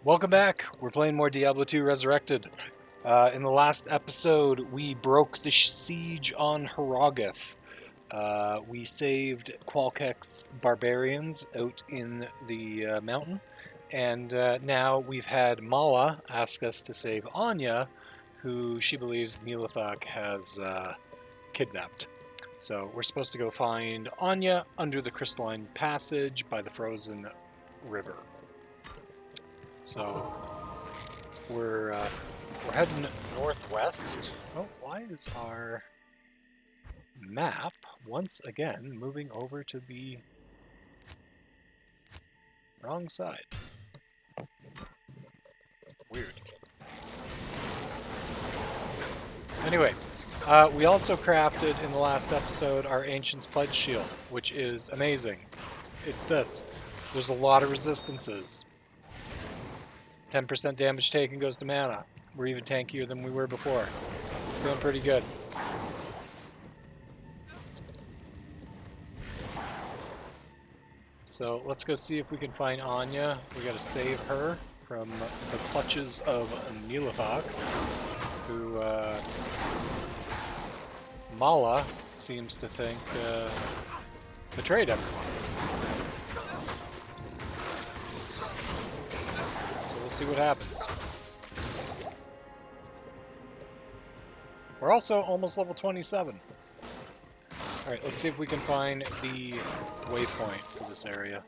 Welcome back. We're playing more Diablo 2 Resurrected. In the last episode, we broke the siege on Hrogoth. We saved Qualkek's barbarians out in the mountain, and now we've had Mala ask us to save Anya, who she believes Nihlathak has kidnapped. So we're supposed to go find Anya under the crystalline passage by the frozen river. So we're heading northwest. Oh, why is our map once again moving over to the wrong side? Weird. Anyway, we also crafted in the last episode our Ancient's Pledge Shield, which is amazing. It's this. There's a lot of resistances. 10% damage taken goes to mana. We're even tankier than we were before. Feeling pretty good. So let's go see if we can find Anya. We gotta save her from the clutches of Nihlathak, who Mala seems to think betrayed everyone. So we'll see what happens. We're also almost level 27. Alright, let's see if we can find the waypoint for this area.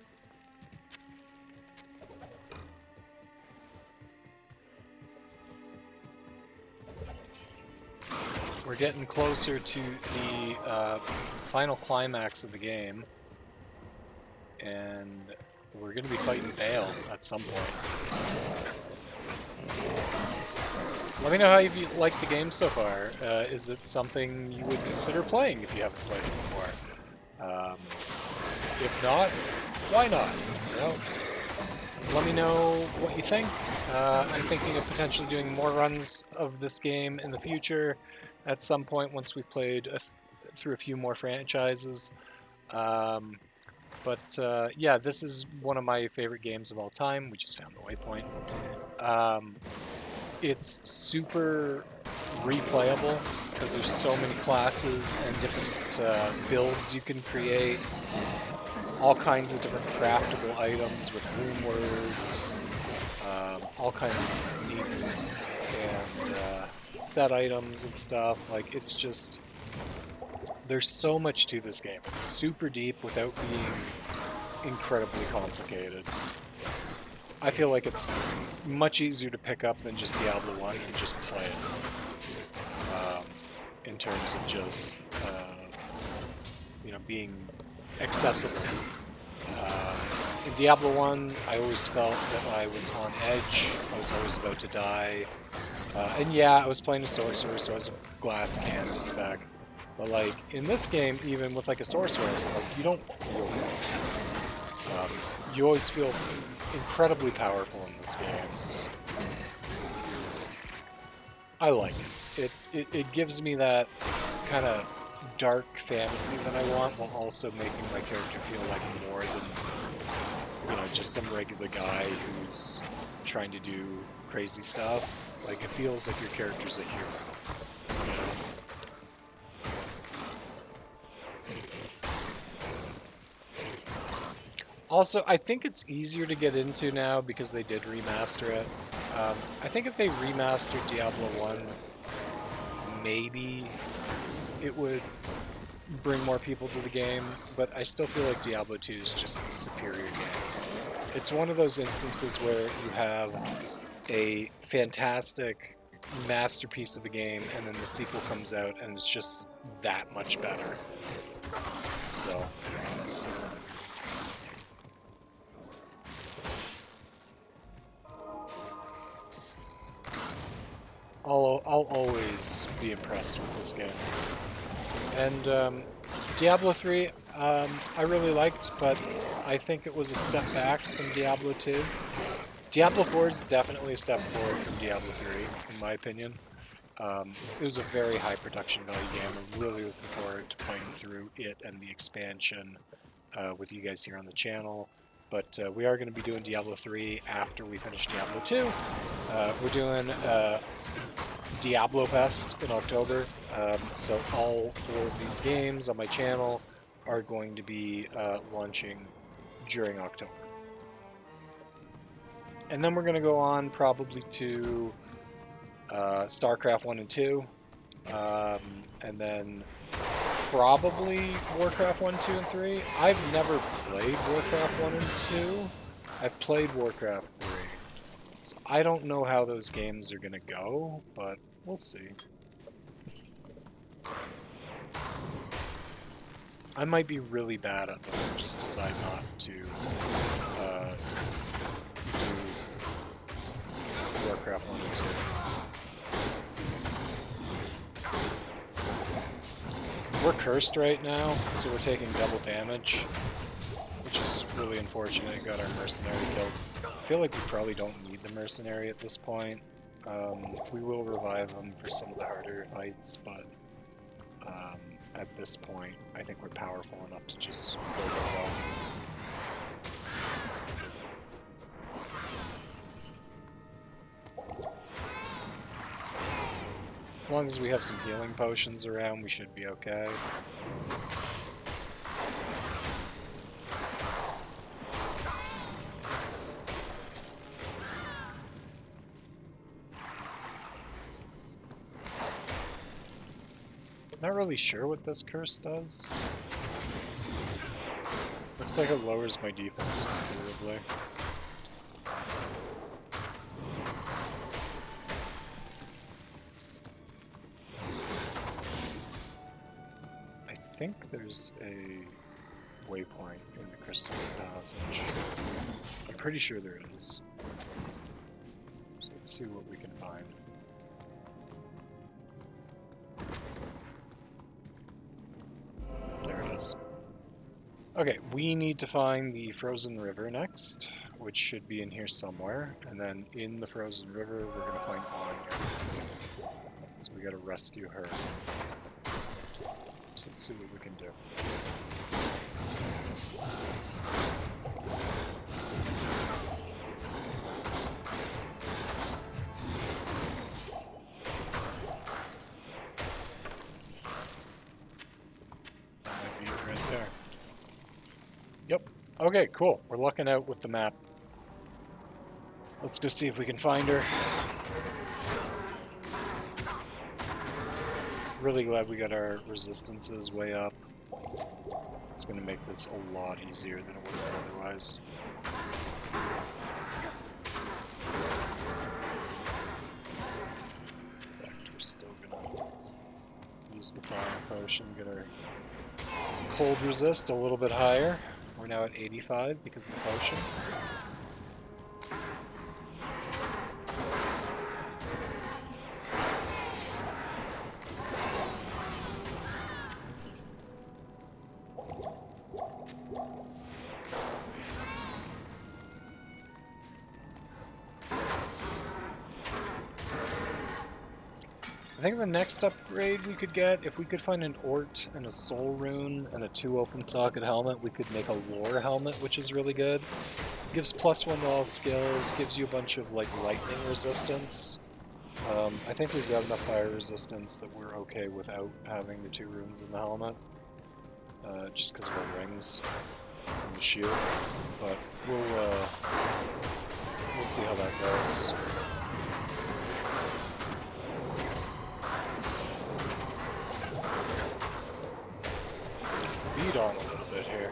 We're getting closer to the final climax of the game, and we're going to be fighting Baal at some point. Let me know how you like the game so far. Is it something you would consider playing if you haven't played it before? If not, why not? You know, let me know what you think. I'm thinking of potentially doing more runs of this game in the future at some point once we've played through a few more franchises. Yeah, this is one of my favorite games of all time. We just found the waypoint. It's super replayable because there's so many classes and different builds you can create. All kinds of different craftable items with rune words, all kinds of techniques and set items and stuff. Like, it's just, there's so much to this game. It's super deep without being incredibly complicated. I feel like it's much easier to pick up than just Diablo 1 and just play it. In terms of just, being accessible. In Diablo 1, I always felt that I was on edge. I was always about to die. And yeah, I was playing a sorcerer, so I was a glass cannon spec. But like, in this game, even with like a sorceress, like, you don't feel that. You always feel incredibly powerful in this game. I like it. It gives me that kind of dark fantasy that I want, while also making my character feel like more than, just some regular guy who's trying to do crazy stuff. Like, it feels like your character's a hero. Also, I think it's easier to get into now because they did remaster it. I think if they remastered Diablo 1, maybe it would bring more people to the game, but I still feel like Diablo 2 is just the superior game. It's one of those instances where you have a fantastic masterpiece of a game, and then the sequel comes out, and it's just that much better. So... I'll always be impressed with this game. And Diablo 3, I really liked, but I think it was a step back from Diablo 2. Diablo 4 is definitely a step forward from Diablo 3, in my opinion. It was a very high production value game. I'm really looking forward to playing through it and the expansion with you guys here on the channel. But we are going to be doing Diablo 3 after we finish Diablo 2. We're doing Diablo Fest in October, so all 4 of these games on my channel are going to be launching during October. And then we're going to go on probably to StarCraft 1 and 2, and then probably Warcraft 1, 2, and 3. I've never played Warcraft 1 and 2. I've played Warcraft 3. So I don't know how those games are going to go, but we'll see. I might be really bad at them and just decide not to do Warcraft 1 and 2. We're cursed right now, so we're taking double damage, which is really unfortunate. Got our mercenary killed. I feel like we probably don't need the mercenary at this point. We will revive him for some of the harder fights, but at this point, I think we're powerful enough to just go with it. As long as we have some healing potions around, we should be okay. Not really sure what this curse does. Looks like it lowers my defense considerably. I think there's a waypoint in the Crystal Passage. I'm pretty sure there is. So let's see what we can find. There it is. Okay, we need to find the Frozen River next, which should be in here somewhere. And then in the Frozen River, we're going to find Anya. So we got to rescue her. So let's see what we can do. That might be it right there. Yep. Okay, cool. We're lucking out with the map. Let's go see if we can find her. Really glad we got our resistances way up. It's going to make this a lot easier than it would have been otherwise. In fact, we're still going to use the fire potion, get our cold resist a little bit higher. We're now at 85 because of the potion. I think the next upgrade we could get, if we could find an Ort and a Soul Rune and a 2 open socket helmet, we could make a Lore helmet, which is really good. Gives +1 to all skills, gives you a bunch of like lightning resistance. I think we've got enough fire resistance that we're okay without having the 2 runes in the helmet. Just because of our rings and the shield. But we'll see how that goes. Beat on a little bit here.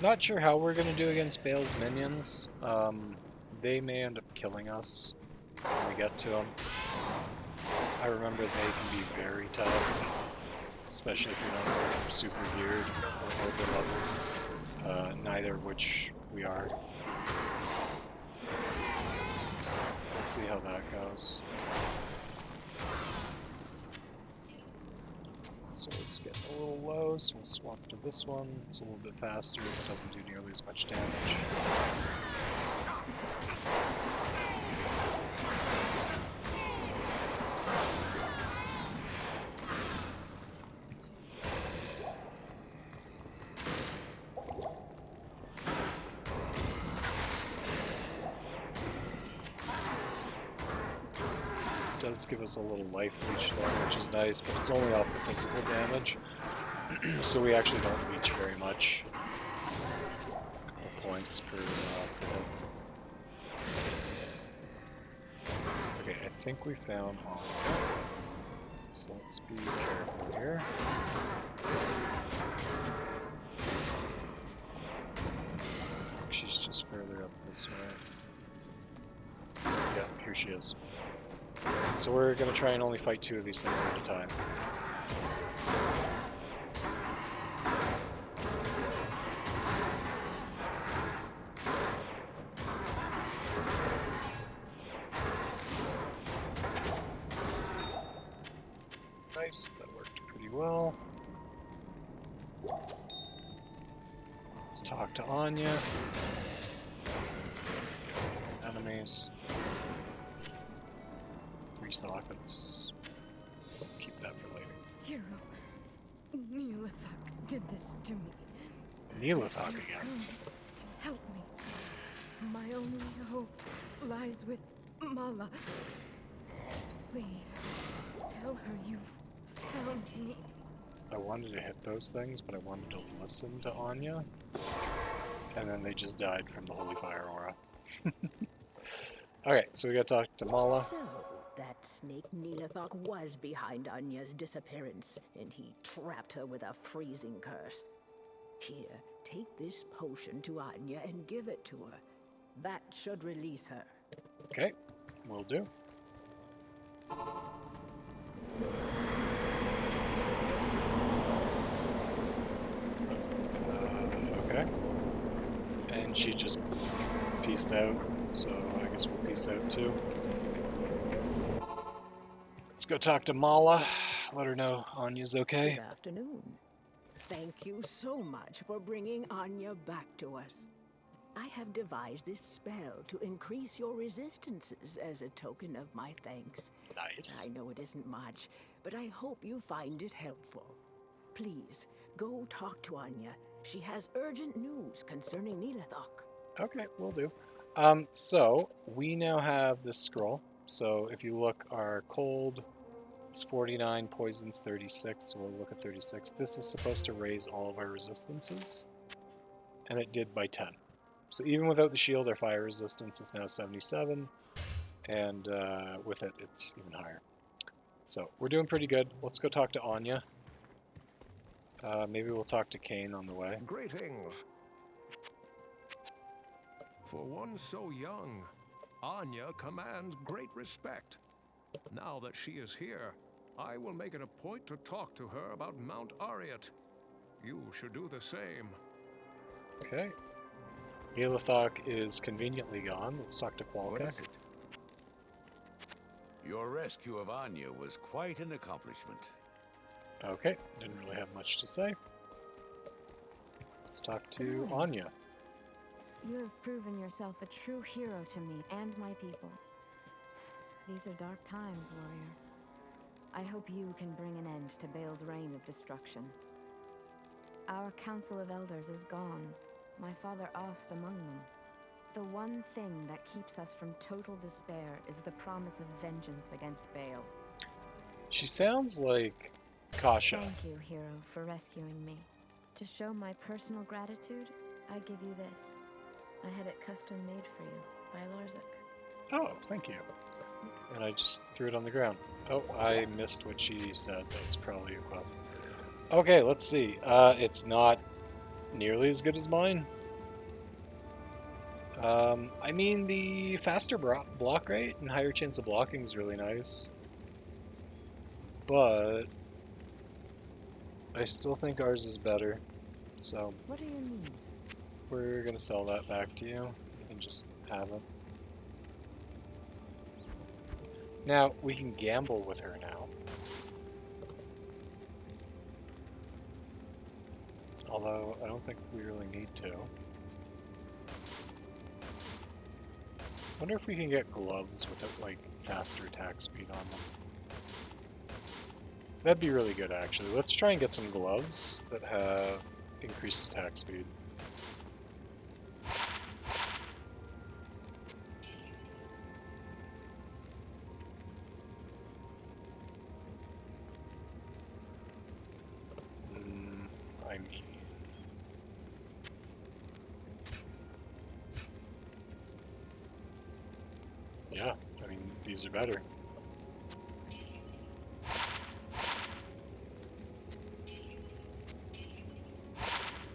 Not sure how we're going to do against Bale's minions. They may end up killing us when we get to them. I remember they can be very tough, especially if you're not super geared or overleveled. neither of which we are. So we'll see how that goes. So it's getting a little low, so we'll swap to this one. It's a little bit faster, but doesn't do nearly as much damage. Does give us a little life leech there, which is nice, but it's only off the physical damage, so we actually don't leech very much. A couple points per hit. Okay, I think we found Anya, so let's be careful here. I think she's just further up this way. Yeah, here she is. So we're going to try and only fight 2 of these things at a time. Nice, that worked pretty well. Let's talk to Anya. Enemies. 3 sockets. Keep that for later. Hero, Nihlathak did this to me. Nihlathak again. To help me. My only hope lies with Mala. Please, tell her you've found me. I wanted to hit those things, but I wanted to listen to Anya. And then they just died from the Holy Fire Aura. Okay, so we gotta talk to Mala. So, that snake Nihlathak was behind Anya's disappearance, and he trapped her with a freezing curse. Here, take this potion to Anya and give it to her. That should release her. Okay, will do. Okay. And she just peaced out, so I guess we'll peace out too. Let's go talk to Mala, let her know Anya's okay. Good afternoon. Thank you so much for bringing Anya back to us. I have devised this spell to increase your resistances as a token of my thanks. Nice. I know it isn't much, but I hope you find it helpful. Please, go talk to Anya. She has urgent news concerning Nihlathak. Okay, will do. So we now have this scroll. So if you look, our cold is 49, poison's 36, so we'll look at 36. This is supposed to raise all of our resistances, and it did by 10. So even without the shield, our fire resistance is now 77, and with it, it's even higher. So we're doing pretty good. Let's go talk to Anya. Maybe we'll talk to Kane on the way. Greetings. For one so young, Anya commands great respect. Now that she is here, I will make it a point to talk to her about Mount Ariat. You should do the same. Okay. Nihlathak is conveniently gone. Let's talk to What Qualkek. is it? Your rescue of Anya was quite an accomplishment. Okay, didn't really have much to say. Let's talk to Anya. You have proven yourself a true hero to me and my people. These are dark times, warrior. I hope you can bring an end to Baal's reign of destruction. Our Council of Elders is gone. My father Ost among them. The one thing that keeps us from total despair is the promise of vengeance against Baal. She sounds like Kasha. Thank you, hero, for rescuing me. To show my personal gratitude, I give you this. I had it custom made for you by Larzak. Oh, thank you. And I just threw it on the ground. Oh, I missed what she said. That's probably a quest. Okay, let's see. It's not nearly as good as mine. I mean, the faster block rate and higher chance of blocking is really nice. But I still think ours is better. So What are your needs? we're gonna sell that back to you. You can just have it. Now, we can gamble with her now. Although, I don't think we really need to. Wonder if we can get gloves with like faster attack speed on them. That'd be really good, actually. Let's try and get some gloves that have increased attack speed. I mean... yeah, I mean, these are better.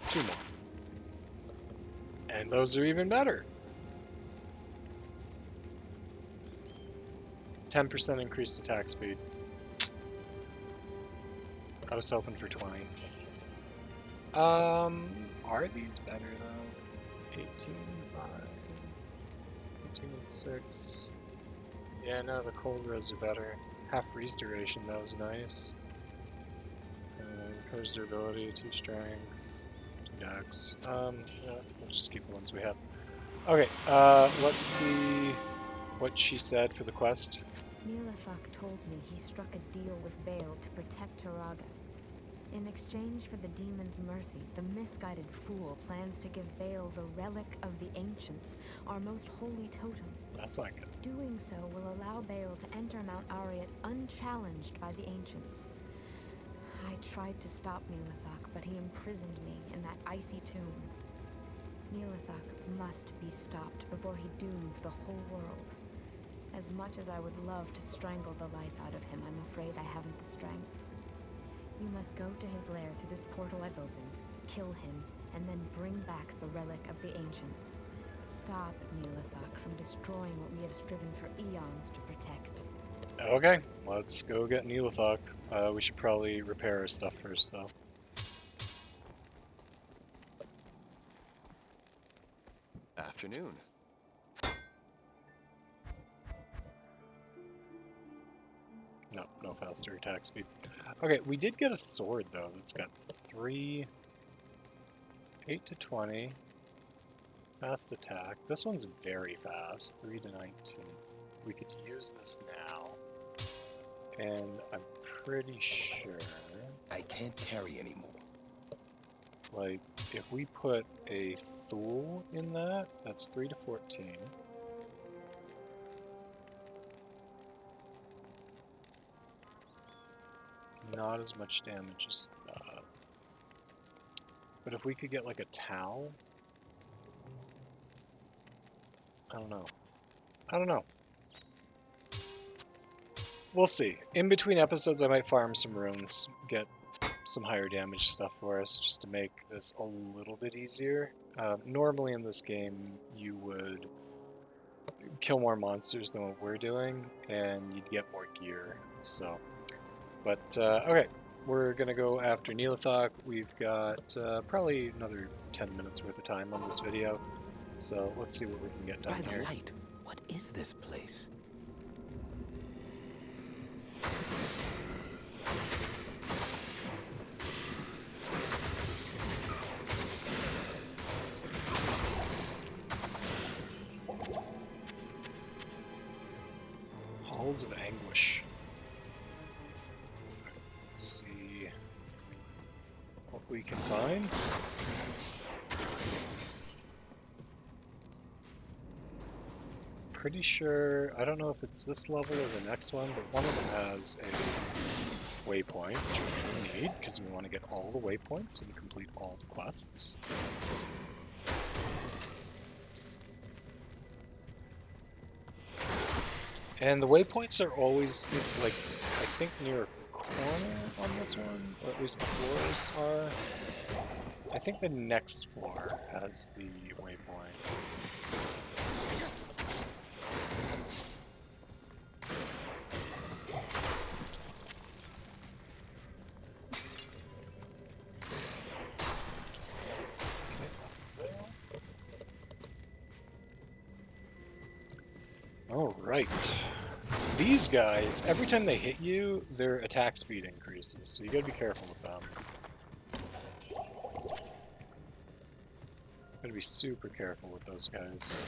Two more. And those are even better. 10% increased attack speed. I was hoping for 20. Are these better though? 18, 5, 18 and 6. Yeah, no, the cold res are better. Half freeze duration, that was nice. Recovers durability, 2 strength, 2 dex. Yeah, we'll just keep the ones we have. Okay, let's see what she said for the quest. Nihlathak told me he struck a deal with Bale to protect Haraga. In exchange for the demon's mercy, the misguided fool plans to give Bale the relic of the ancients, our most holy totem. That's not good. Doing so will allow Bale to enter Mount Arreat unchallenged by the ancients. I tried to stop Nihlathak, but he imprisoned me in that icy tomb. Nihlathak must be stopped before he dooms the whole world. As much as I would love to strangle the life out of him, I'm afraid I haven't the strength. You must go to his lair through this portal I've opened, kill him, and then bring back the relic of the ancients. Stop Nihlathak from destroying what we have striven for eons to protect. Okay, let's go get Nihlathak. We should probably repair our stuff first, though. Afternoon. No, no faster attack speed. Okay, we did get a sword, though, that's got 3... 8 to 20. Fast attack. This one's very fast. 3 to 19. We could use this now. And I'm pretty sure... I can't carry anymore. like, if we put a Thule in that, that's 3 to 14. Not as much damage as that. But if we could get like a towel... I don't know. I don't know. We'll see. In between episodes I might farm some runes, get some higher damage stuff for us, just to make this a little bit easier. Normally in this game you would kill more monsters than what we're doing, and you'd get more gear, so... But, okay, we're gonna go after Nihlathak. We've got probably another 10 minutes worth of time on this video, so let's see what we can get done By the here. light, what is this place? Halls of Anguish. Let's see what we can find. Pretty sure, I don't know if it's this level or the next one, but one of them has a waypoint, which we're going to need, because we want to get all the waypoints and complete all the quests. And the waypoints are always, like, I think near a corner on this one, or at least the floors are. I think the next floor has the waypoint. Alright. These guys, every time they hit you, their attack speed increases, so you gotta be careful with them. Gotta be super careful with those guys.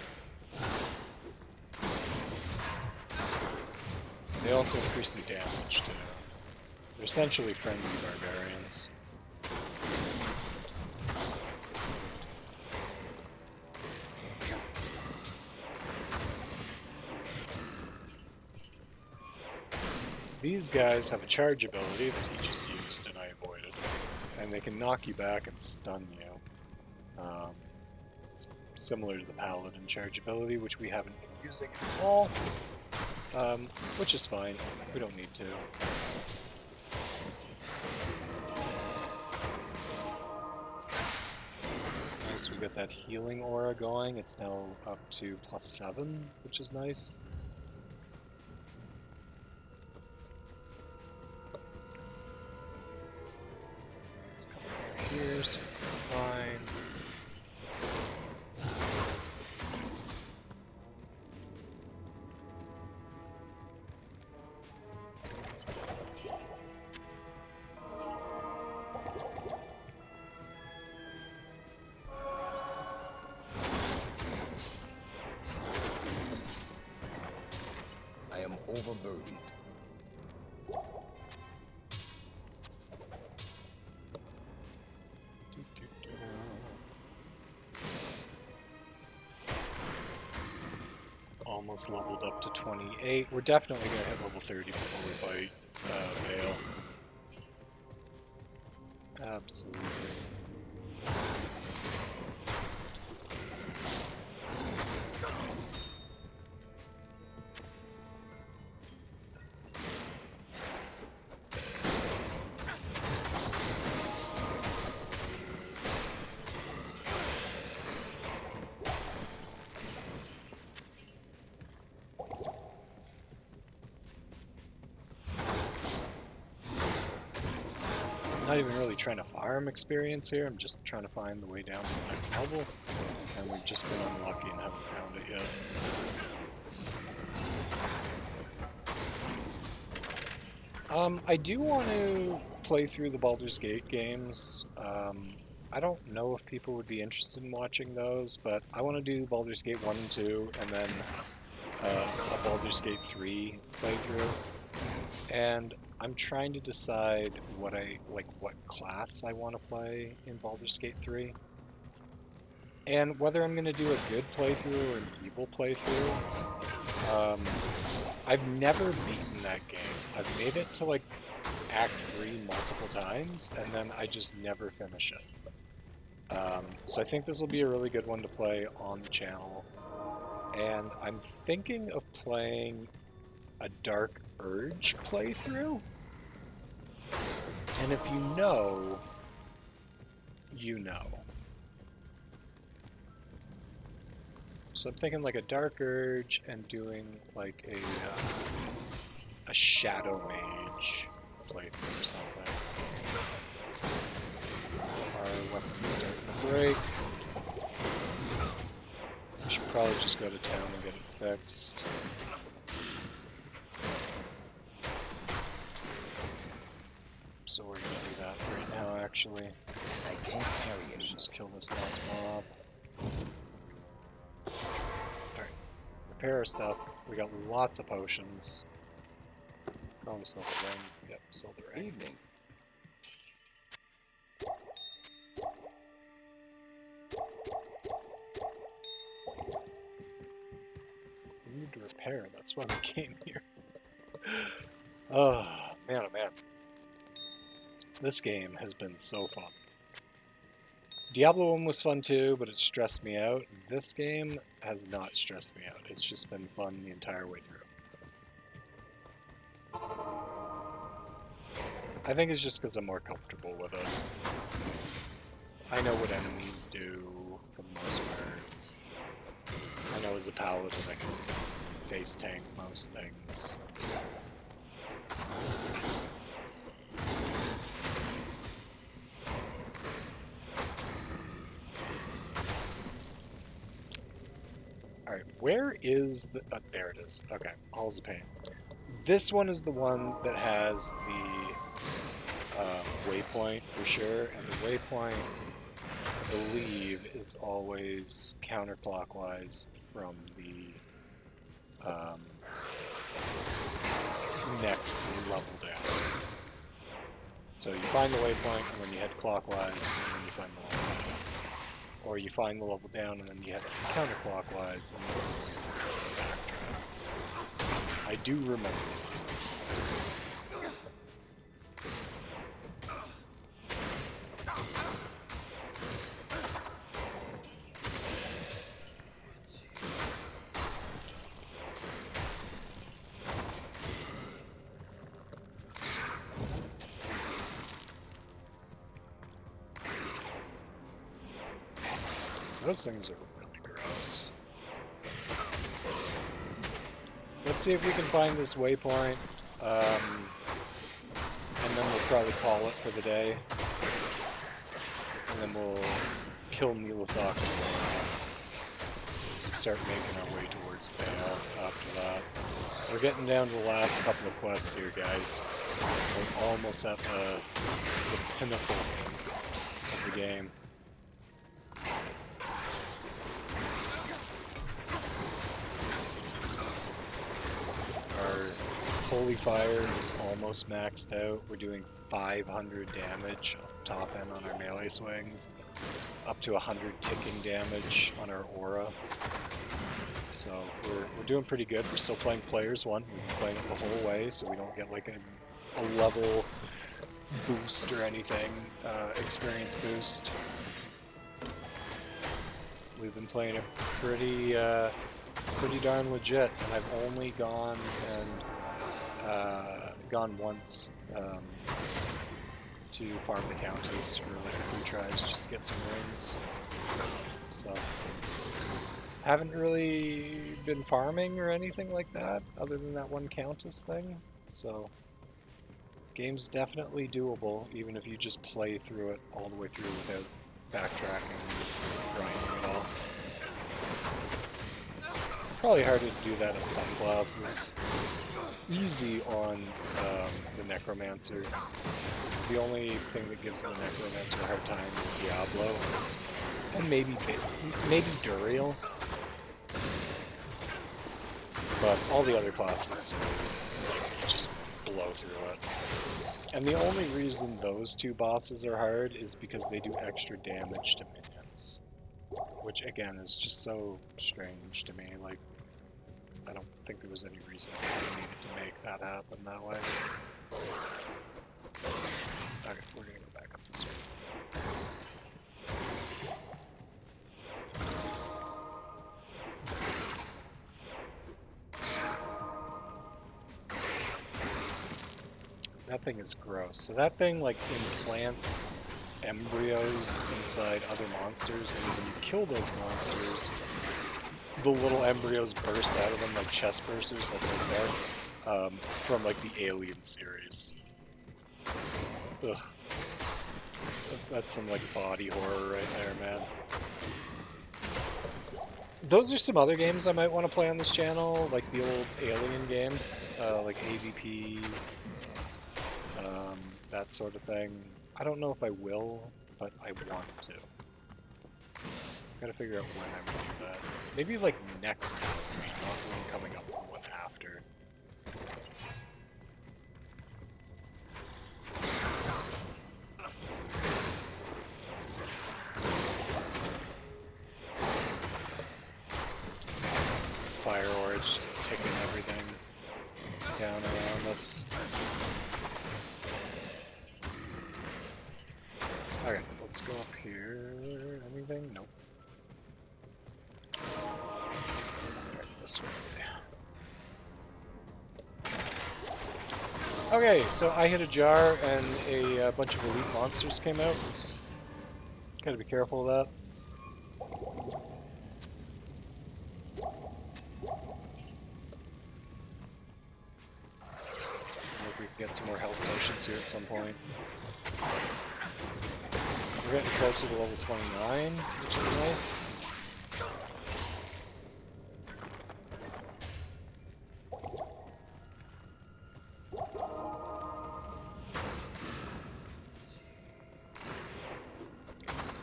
They also increase their damage too. They're essentially frenzy barbarians. These guys have a charge ability that he just used and I avoided. And they can knock you back and stun you. It's similar to the Paladin charge ability, which we haven't been using at all. Which is fine. We don't need to. Nice, we got that healing aura going. It's now up to +7, which is nice. Let's come over here, so we're fine. I am overburdened. Almost leveled up to 28. We're definitely going to hit level 30 before we fight Vale. Absolutely. Not even really trying to farm experience here, I'm just trying to find the way down to the next level, and we've just been unlucky and haven't found it yet. I do want to play through the Baldur's Gate games. I don't know if people would be interested in watching those, but I want to do Baldur's Gate 1 and 2, and then a Baldur's Gate 3 playthrough. And I'm trying to decide what class I want to play in Baldur's Gate 3. And whether I'm going to do a good playthrough or an evil playthrough. I've never beaten that game. I've made it to like Act 3 multiple times, and then I just never finish it. So I think this will be a really good one to play on the channel. And I'm thinking of playing a Dark Urge playthrough. And if you know, you know. So I'm thinking like a Dark Urge and doing like a Shadow Mage playthrough or something. Our weapon's starting to break. I should probably just go to town and get it fixed. So we're gonna do that right now, actually. I can't carry Let's anymore. just kill this last mob. Alright. Repair our stuff. We got lots of potions. Probably sell the ring. Yep, sell the ring. Evening. We need to repair. That's why we came here. Oh, man, oh man. This game has been so fun. Diablo 1 was fun too, but it stressed me out. This game has not stressed me out. It's just been fun the entire way through. I think it's just because I'm more comfortable with it. I know what enemies do for the most part. I know as a paladin I can face tank most things. So. Alright, Where is the... Oh, there it is. Okay, Halls of Pain. This one is the one that has the waypoint for sure, and the waypoint, I believe, is always counterclockwise from the next level down. So you find the waypoint, and then you head clockwise, and then you find the level down. Or you find the level down, and then you head counterclockwise, and then you backtrack. I do remember. Those things are really gross. Let's see if we can find this waypoint, and then we'll probably call it for the day. And then we'll kill Nihlathak and start making our way towards Baal after that. We're getting down to the last couple of quests here, guys. We're almost at the pinnacle of the game. Holy Fire is almost maxed out. We're doing 500 damage top end on our melee swings, up to 100 ticking damage on our aura. So we're doing pretty good. We're still playing Players 1. We've been playing it the whole way, so we don't get like a level boost or anything, experience boost. We've been playing it pretty darn legit, and I've only gone once to farm the Countess for like a few tries just to get some wins. So haven't really been farming or anything like that other than that one Countess thing. So game's definitely doable even if you just play through it all the way through without backtracking and grinding at all. Probably harder to do that in some classes. Easy on the Necromancer. The only thing that gives the Necromancer a hard time is Diablo. And maybe Duriel. But all the other classes, you just blow through it. And the only reason those two bosses are hard is because they do extra damage to minions. Which, again, is just so strange to me. Like, I don't think there was any reason they needed to make that happen that way. Okay, we're gonna go back up this way. That thing is gross. So that thing, like, implants embryos inside other monsters, and when you kill those monsters, the little embryos burst out of them like chest bursters, like right there, from like the Alien series. Ugh. That's some like body horror right there, man. Those are some other games I might want to play on this channel, like the old Alien games, like AVP, that sort of thing. I don't know if I will, but I want to. Gotta figure out when I'm gonna do that. Maybe like next time, not one coming up, but one after. Fire Orage just ticking everything down around us. Alright, let's go up here. Anything? Nope. Alright, this way. Okay, so I hit a jar and a bunch of elite monsters came out. Gotta be careful of that. Maybe we can get some more health potions here at some point. We're getting closer to level 29, which is nice.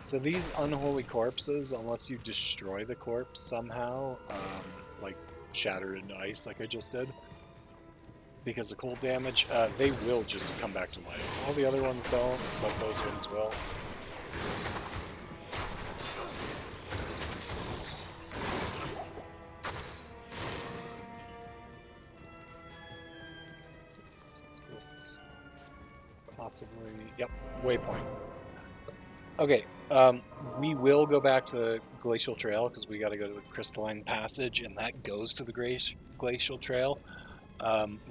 So these unholy corpses, unless you destroy the corpse somehow, like shatter into ice like I just did, because of cold damage, they will just come back to life. All the other ones don't, but those ones will. Is this possibly... Yep, waypoint. Okay, we will go back to the Glacial Trail because we got to go to the Crystalline Passage, and that goes to the Glacial Trail.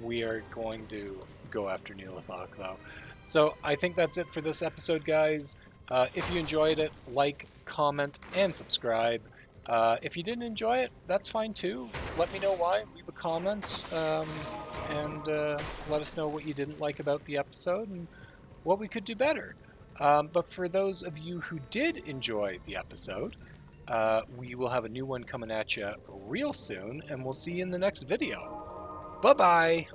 We are going to go after Nihlathak, though. So I think that's it for this episode, guys. If you enjoyed it, like, comment, and subscribe. If you didn't enjoy it, that's fine too. Let me know why. Leave a comment, and let us know what you didn't like about the episode and what we could do better. But for those of you who did enjoy the episode, we will have a new one coming at you real soon, and we'll see you in the next video. Bye-bye!